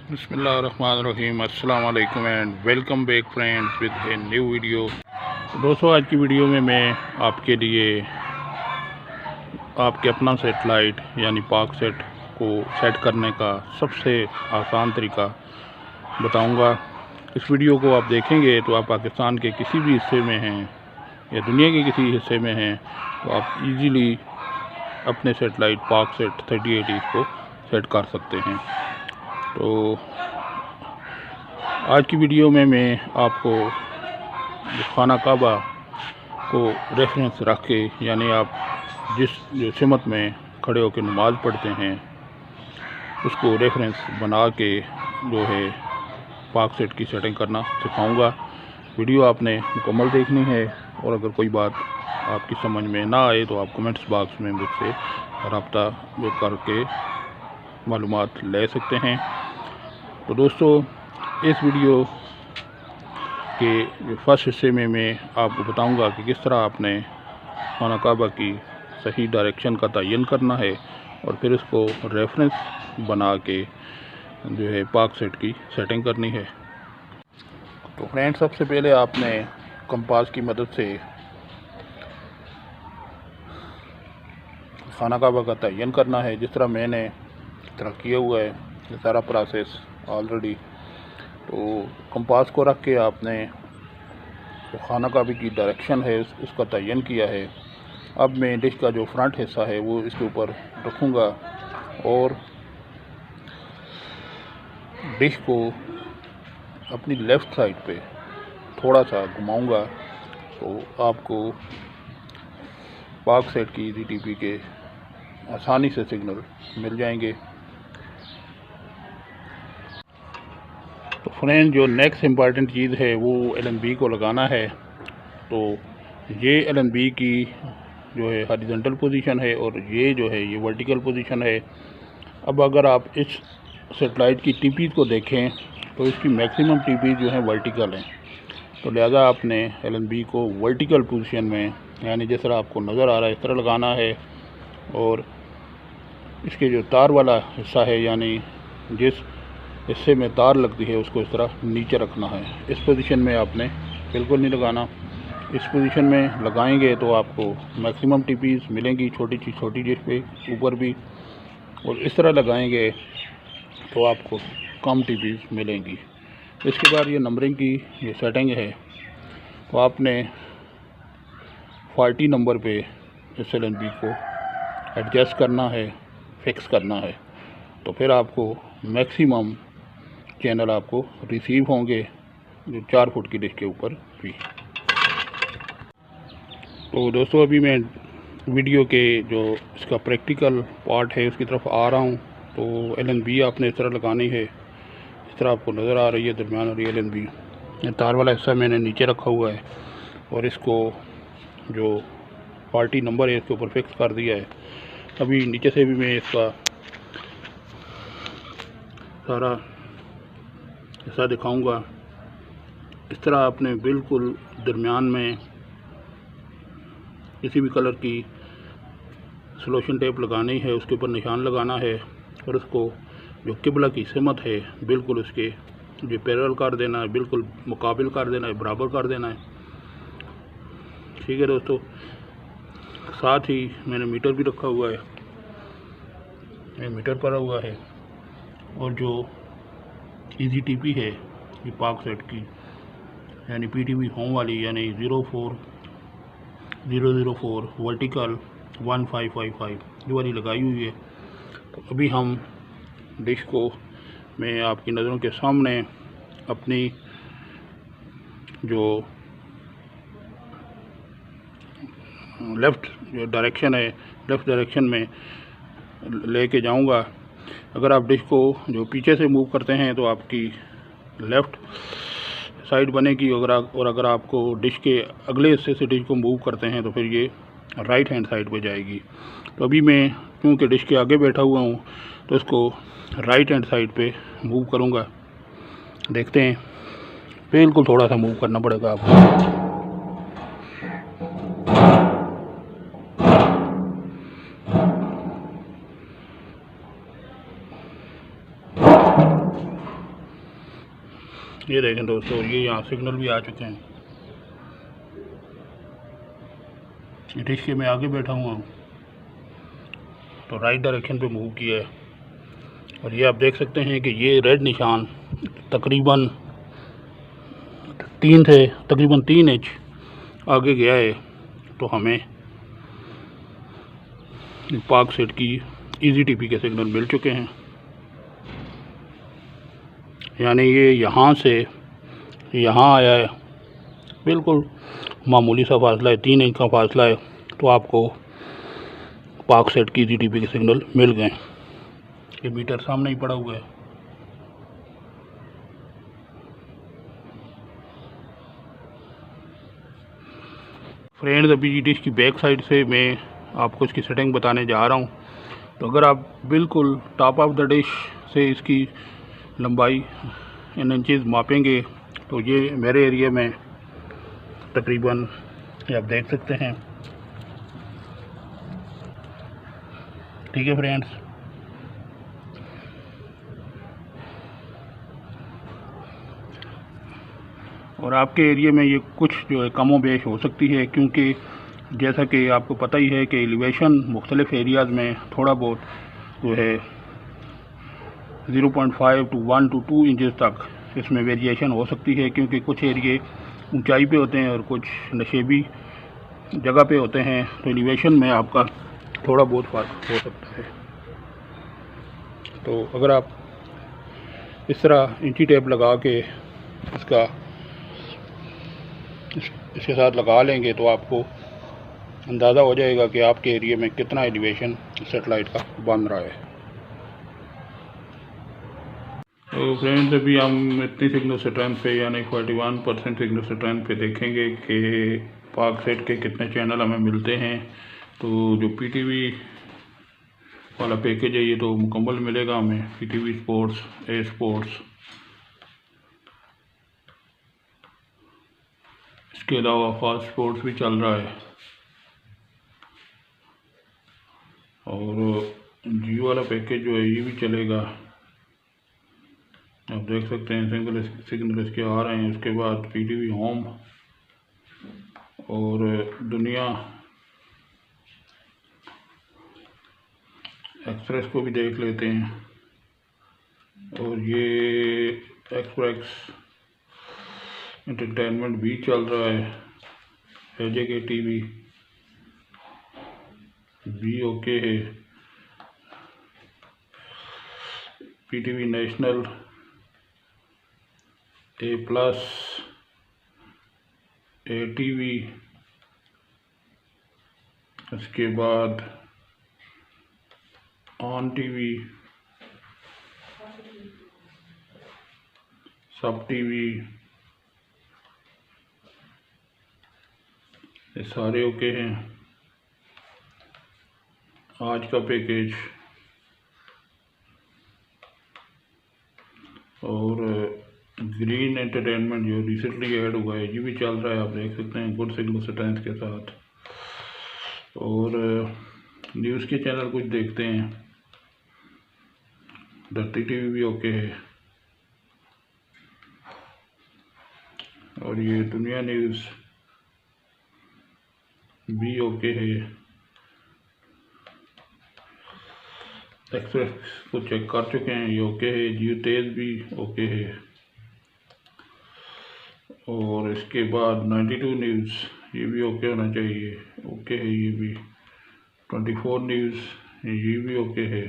बिस्मिल्लाहिर्रहमानिर्रहीम, अस्सलाम वालेकुम and welcome back friends with a new video. दोस्तों, आज की वीडियो में मैं आपके लिए आपके अपना सेटेलाइट यानी पाक सेट को सेट करने का सबसे आसान तरीका बताऊंगा। इस वीडियो को आप देखेंगे तो आप पाकिस्तान के किसी भी हिस्से में हैं या दुनिया के किसी हिस्से में हैं तो आप इजीली अपने सेटेलाइट पाक सेट 38 को सेट कर सकते हैं। तो आज की वीडियो में मैं आपको खाना काबा को रेफरेंस रख के, यानी आप जो सिमत में खड़े होकर नमाज़ पढ़ते हैं उसको रेफरेंस बना के जो है पाक सेट की सेटिंग करना सिखाऊंगा। वीडियो आपने मुकम्मल देखनी है और अगर कोई बात आपकी समझ में ना आए तो आप कमेंट्स बॉक्स में मुझसे रब्ता करके मालूमात ले सकते हैं। तो दोस्तों, इस वीडियो के फर्स्ट हिस्से में मैं आपको बताऊंगा कि किस तरह आपने खाना काबा की सही डायरेक्शन का तयन करना है और फिर इसको रेफरेंस बना के जो है पाक सेट की सेटिंग करनी है। तो फ्रेंड्स, सबसे पहले आपने कंपास की मदद से खाना काबा का तयन करना है, जिस तरह मैंने इस तरह किया हुआ है ये सारा प्रोसेस ऑलरेडी। तो कंपास को रख के आपने जो खाना काबे की डायरेक्शन है उसका तयन किया है। अब मैं डिश का जो फ्रंट हिस्सा है वो इसके ऊपर रखूँगा और डिश को अपनी लेफ़्ट साइड पे थोड़ा सा घुमाऊँगा तो आपको पाक सेट की ईज़ीटीपी के आसानी से सिग्नल मिल जाएंगे। तो फ्रेंड, जो नेक्स्ट इम्पॉर्टेंट चीज़ है वो LNB को लगाना है। तो ये LNB की जो है हॉरिजॉन्टल पोजीशन है और ये जो है ये वर्टिकल पोजीशन है। अब अगर आप इस सेटेलाइट की टीपी को देखें तो इसकी मैक्सिमम टीपी जो है वर्टिकल है। तो लिहाजा आपने LNB को वर्टिकल पोजीशन में, यानी जिस तरह आपको नज़र आ रहा है इस तरह लगाना है और इसके जो तार वाला हिस्सा है यानी जिस हिस्से में तार लगती है उसको इस तरह नीचे रखना है। इस पोजीशन में आपने बिल्कुल नहीं लगाना। इस पोजीशन में लगाएंगे तो आपको मैक्सिमम टीपीज़ मिलेंगी, छोटी डिश पे ऊपर भी, और इस तरह लगाएंगे तो आपको कम टीपीज़ मिलेंगी। इसके बाद ये नंबरिंग की ये सेटिंग है तो आपने 40 नंबर पे इस LNB को एडजस्ट करना है, फिक्स करना है। तो फिर आपको मैक्सिमम चैनल आपको रिसीव होंगे जो 4 फुट की डिश के ऊपर भी। तो दोस्तों, अभी मैं वीडियो के जो इसका प्रैक्टिकल पार्ट है उसकी तरफ आ रहा हूँ। तो LNB आपने इस तरह लगानी है, इस तरह आपको नज़र आ रही है दरमियान वाली LNB। ये तार वाला हिस्सा मैंने नीचे रखा हुआ है और इसको जो 40 नंबर है इसके ऊपर फिक्स कर दिया है। अभी नीचे से भी मैं इसका सारा हिस्सा दिखाऊंगा। इस तरह आपने बिल्कुल दरमियान में किसी भी कलर की सॉल्यूशन टेप लगानी है, उसके ऊपर निशान लगाना है और उसको जो किबला की सिमत है बिल्कुल उसके जो पैरेलल कर देना है, बिल्कुल मुकाबिल कर देना है, बराबर कर देना है। ठीक है दोस्तों, साथ ही मैंने मीटर भी रखा हुआ है, ये मीटर पड़ा हुआ है और जो ईज़ीटीपी है ये पाक सेट की यानी PTV होम वाली यानी 04004 वर्टिकल 1555 ये वाली लगाई हुई है। तो अभी हम डिश को मैं आपकी नज़रों के सामने अपनी जो लेफ़्ट जो डायरेक्शन है लेफ़्ट डायरेक्शन में लेके जाऊंगा। अगर आप डिश को जो पीछे से मूव करते हैं तो आपकी लेफ़्ट साइड बनेगी और अगर आपको डिश के अगले हिस्से से डिश को मूव करते हैं तो फिर ये राइट हैंड साइड पे जाएगी। तो अभी मैं क्योंकि डिश के आगे बैठा हुआ हूँ तो इसको राइट हैंड साइड पे मूव करूँगा। देखते हैं, बिल्कुल थोड़ा सा मूव करना पड़ेगा आपको। ये देखें दोस्तों, ये यहाँ सिग्नल भी आ चुके हैं। डिश के मैं आगे बैठा हुआ हूँ तो राइट डायरेक्शन पे मूव किया है, और ये आप देख सकते हैं कि ये रेड निशान तकरीबन 3 इंच आगे गया है। तो हमें पाक सेट की EZTP के सिग्नल मिल चुके हैं, यानी ये यहाँ से यहाँ आया है, बिल्कुल मामूली सा फासला है, 3 इंच का फासला है। तो आपको पाक सेट की EZTP के सिग्नल मिल गए। ये मीटर सामने ही पड़ा हुआ है। फ्रेंड्स, अभी डिश की बैक साइड से मैं आपको इसकी सेटिंग बताने जा रहा हूँ। तो अगर आप बिल्कुल टॉप ऑफ द डिश से इसकी लंबाई इन इंचज़ मापेंगे तो ये मेरे एरिया में तकरीबन, ये आप देख सकते हैं। ठीक है फ्रेंड्स, और आपके एरिया में ये कुछ जो है कमो बेश हो सकती है, क्योंकि जैसा कि आपको पता ही है कि एलिवेशन मुख्तलिफ एरियाज़ में थोड़ा बहुत जो है 0.5 to 1 to 2 इंचज़ तक इसमें वेरिएशन हो सकती है, क्योंकि कुछ एरिए ऊंचाई पे होते हैं और कुछ नशेबी जगह पे होते हैं। तो एलिवेशन में आपका थोड़ा बहुत फ़र्क हो सकता है। तो अगर आप इस तरह इंची टेप लगा के इसके साथ लगा लेंगे तो आपको अंदाज़ा हो जाएगा कि आपके एरिया में कितना एलिवेशन सेटेलाइट का बन रहा है। तो फ्रेंड्स, अभी हम इतनी सिग्नल स्ट्रेंथ पे यानी 41% सिग्नल स्ट्रेंथ पे देखेंगे कि पाक सेट के कितने चैनल हमें मिलते हैं। तो जो PTV वाला पैकेज है ये तो मुकम्मल मिलेगा हमें, PTV स्पोर्ट्स, A स्पोर्ट्स। इसके अलावा फास्ट स्पोर्ट्स भी चल रहा है, और जियो वाला पैकेज जो है ये भी चलेगा। आप देख सकते हैं सिग्नल इसके आ रहे हैं। उसके बाद PTV होम और दुनिया एक्सप्रेस को भी देख लेते हैं, और ये एक्सप्रेस एंटरटेनमेंट भी चल रहा है। AJK TV भी ओके है। PTV नेशनल A+, ATV, उसके बाद ऑन TV, सब TV, ये सारे ओके हैं। आज का पैकेज और ग्रीन एंटरटेनमेंट जो रिसेंटली ऐड हुआ है ये भी चल रहा है, आप देख सकते हैं, गुड सिग्नल स्ट्रेंथ के साथ। और न्यूज़ के चैनल कुछ देखते हैं, धरती TV भी ओके है, और ये दुनिया न्यूज़ भी ओके है। एक्सप्रेस को चेक कर चुके हैं, ये ओके है। जियो तेज भी ओके है, और इसके बाद 92 न्यूज़ ये भी ओके होना चाहिए, ओके है ये भी। 24 न्यूज़ ये भी ओके है,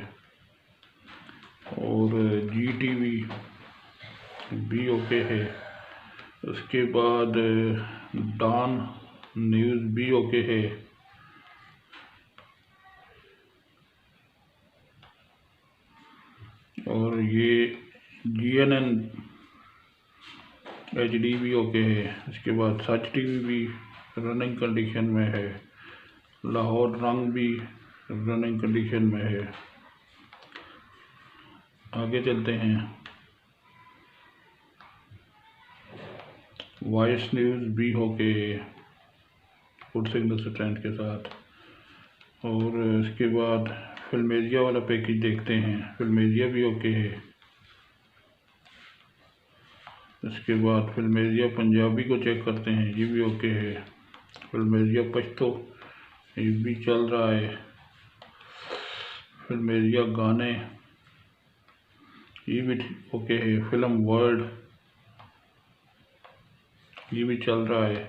और GTV भी ओके है। उसके बाद डॉन न्यूज़ भी ओके है, और ये GNN HD भी ओके है। इसके बाद सच TV भी रनिंग कंडीशन में है, लाहौर रंग भी रनिंग कंडीशन में है। आगे चलते हैं, वॉइस न्यूज़ भी ओके है गुड सिग्नल स्ट्रेंथ के साथ। और इसके बाद फिल्मेजिया वाला पैकेज देखते हैं, फिल्मेजिया भी ओके है। इसके बाद फिल्मेरिया पंजाबी को चेक करते हैं, ये भी ओके है। फिल्मेरिया पश्तो ये भी चल रहा है। फिल्मेरिया गाने ये भी ओके है। फिल्म वर्ल्ड ये भी चल रहा है।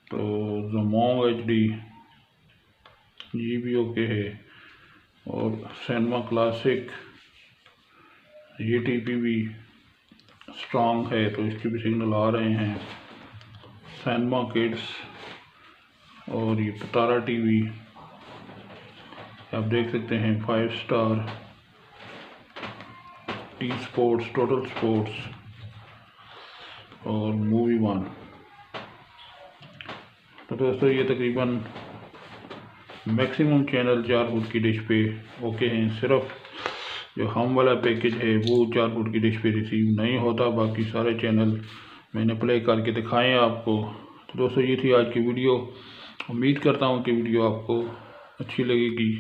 तो ज़मोंग HD ये भी ओके है। और सिनेमा क्लासिक ये टीपी भी स्ट्रॉन्ग है, तो इसके भी सिग्नल आ रहे हैं। सिनेमा किड्स और ये पतारा टीवी आप देख सकते हैं। 5 star, T sports, total sports और मूवी वन। तो दोस्तों ये तकरीबन मैक्सिमम चैनल 4 फुट की डिश पे ओके हैं। सिर्फ जो हम वाला पैकेज है वो 4 फुट की डिश पे रिसीव नहीं होता, बाकी सारे चैनल मैंने प्ले करके दिखाए हैं आपको। तो दोस्तों ये थी आज की वीडियो। उम्मीद करता हूँ कि वीडियो आपको अच्छी लगेगी।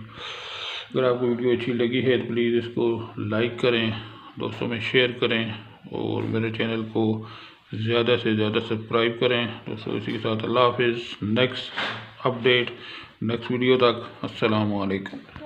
अगर आपको वीडियो अच्छी लगी है तो प्लीज़ इसको लाइक करें, दोस्तों में शेयर करें और मेरे चैनल को ज़्यादा से ज़्यादा सब्सक्राइब करें। दोस्तों इसी के साथ अल्लाह हाफिज़। नेक्स्ट अपडेट नेक्स्ट वीडियो तक अस्सलामु अलैकुम।